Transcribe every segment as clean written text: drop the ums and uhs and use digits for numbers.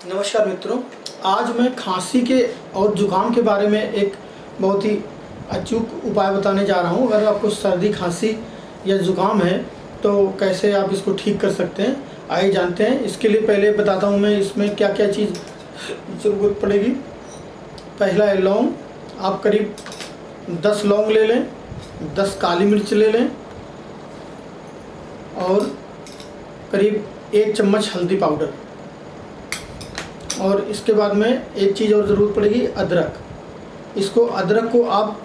नमस्कार मित्रों, आज मैं खांसी के और जुकाम के बारे में एक बहुत ही अचूक उपाय बताने जा रहा हूं। अगर आपको सर्दी खांसी या जुकाम है तो कैसे आप इसको ठीक कर सकते हैं, आइए जानते हैं। इसके लिए पहले बताता हूं मैं इसमें क्या क्या चीज़ ज़रूरत पड़ेगी। पहला है लौंग। आप करीब 10 लौंग ले लें, 10 काली मिर्च ले लें और करीब 1 चम्मच हल्दी पाउडर। और इसके बाद में एक चीज़ और ज़रूरत पड़ेगी, अदरक। अदरक को आप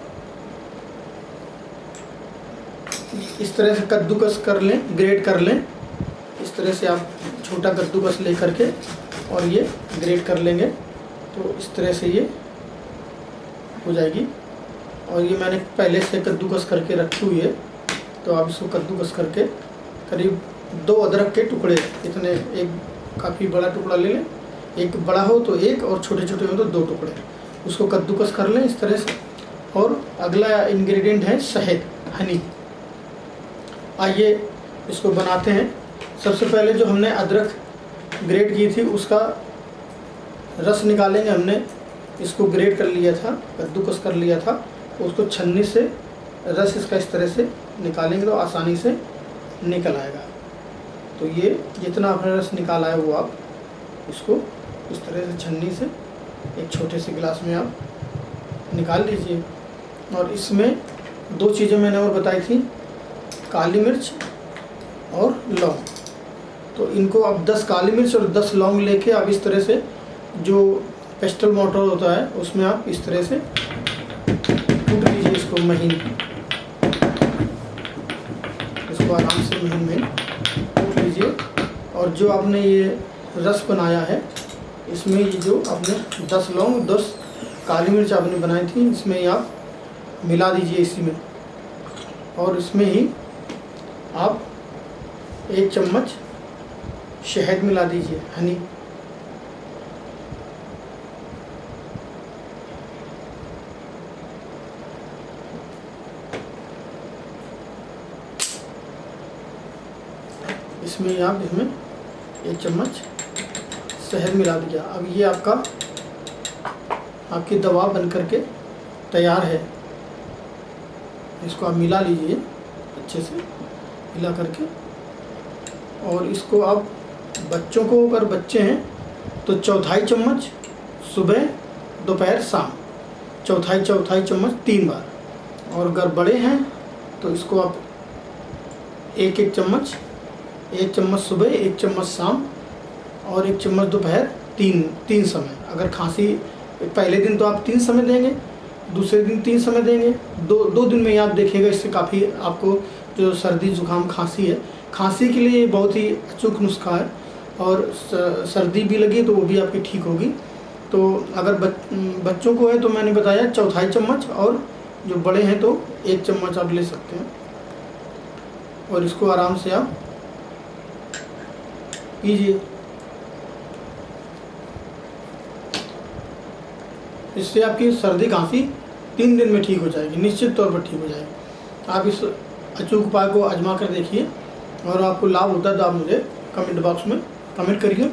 इस तरह से कद्दूकस कर लें, ग्रेट कर लें। इस तरह से आप छोटा कद्दूकस ले करके और ये ग्रेट कर लेंगे तो इस तरह से ये हो जाएगी। और ये मैंने पहले से कद्दूकस करके रखी हुई है, तो आप इसको कद्दूकस करके करीब 2 अदरक के टुकड़े, इतने, एक काफ़ी बड़ा टुकड़ा ले लें, एक बड़ा हो तो एक और छोटे छोटे हो तो 2 टुकड़े, उसको कद्दूकस कर लें इस तरह से। और अगला इंग्रेडिएंट है शहद, हनी। आइए इसको बनाते हैं। सबसे पहले जो हमने अदरक ग्रेट की थी उसका रस निकालेंगे। हमने इसको ग्रेट कर लिया था, कद्दूकस कर लिया था, उसको छन्नी से रस इसका इस तरह से निकालेंगे तो आसानी से निकल आएगा। तो ये जितना आपने रस निकाला है वो आप इसको इस तरह से छन्नी से एक छोटे से गिलास में आप निकाल लीजिए। और इसमें 2 चीज़ें मैंने और बताई थी, काली मिर्च और लौंग। तो इनको आप 10 काली मिर्च और 10 लौंग लेके आप इस तरह से, जो पेस्टल मोटर होता है उसमें आप इस तरह से कूट लीजिए इसको महीन, इसको आराम से महीन कूट लीजिए। और जो आपने ये रस बनाया है इसमें ये जो आपने 10 लौंग 10 काली मिर्च आपने बनाई थी इसमें आप मिला दीजिए इसी में। और इसमें ही आप 1 चम्मच शहद मिला दीजिए, हनी। इसमें आप 1 चम्मच शहद मिला दिया। अब ये आपकी दवा बन करके तैयार है। इसको आप मिला लीजिए अच्छे से, मिला करके। और इसको आप बच्चों को, अगर बच्चे हैं तो 1/4 चम्मच सुबह, दोपहर, शाम, 1/4 चम्मच 3 बार। और अगर बड़े हैं तो इसको आप 1 चम्मच, 1 चम्मच सुबह, 1 चम्मच शाम और 1 चम्मच दोपहर, 3 समय। अगर खांसी पहले दिन तो आप 3 समय देंगे, दूसरे दिन 3 समय देंगे, 2 दिन में ही आप देखिएगा इससे काफ़ी आपको जो सर्दी जुकाम खांसी है, खांसी के लिए बहुत ही अचूक नुस्खा है। और सर्दी भी लगी तो वो भी आपकी ठीक होगी। तो अगर बच्चों को है तो मैंने बताया 1/4 चम्मच, और जो बड़े हैं तो 1 चम्मच आप ले सकते हैं। और इसको आराम से आप पीजिए। इससे आपकी सर्दी खांसी 3 दिन में ठीक हो जाएगी, निश्चित तौर पर ठीक हो जाएगी। आप इस अचूक उपाय को आजमा कर देखिए और आपको लाभ होता है तो आप मुझे कमेंट बॉक्स में कमेंट करिए।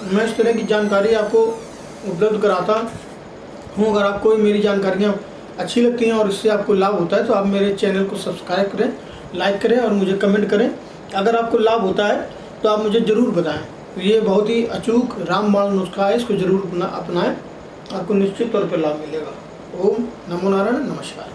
मैं इस तरह की जानकारी आपको उपलब्ध कराता हूँ। अगर आपको मेरी जानकारियाँ अच्छी लगती हैं और इससे आपको लाभ होता है तो आप मेरे चैनल को सब्सक्राइब करें, लाइक करें और मुझे कमेंट करें। अगर आपको लाभ होता है तो आप मुझे ज़रूर बताएं। ये बहुत ही अचूक रामबाण नुस्खा है, इसको ज़रूर अपनाएं, आपको निश्चित तौर पर लाभ मिलेगा। ओम नमो नारायण, नमस्कार।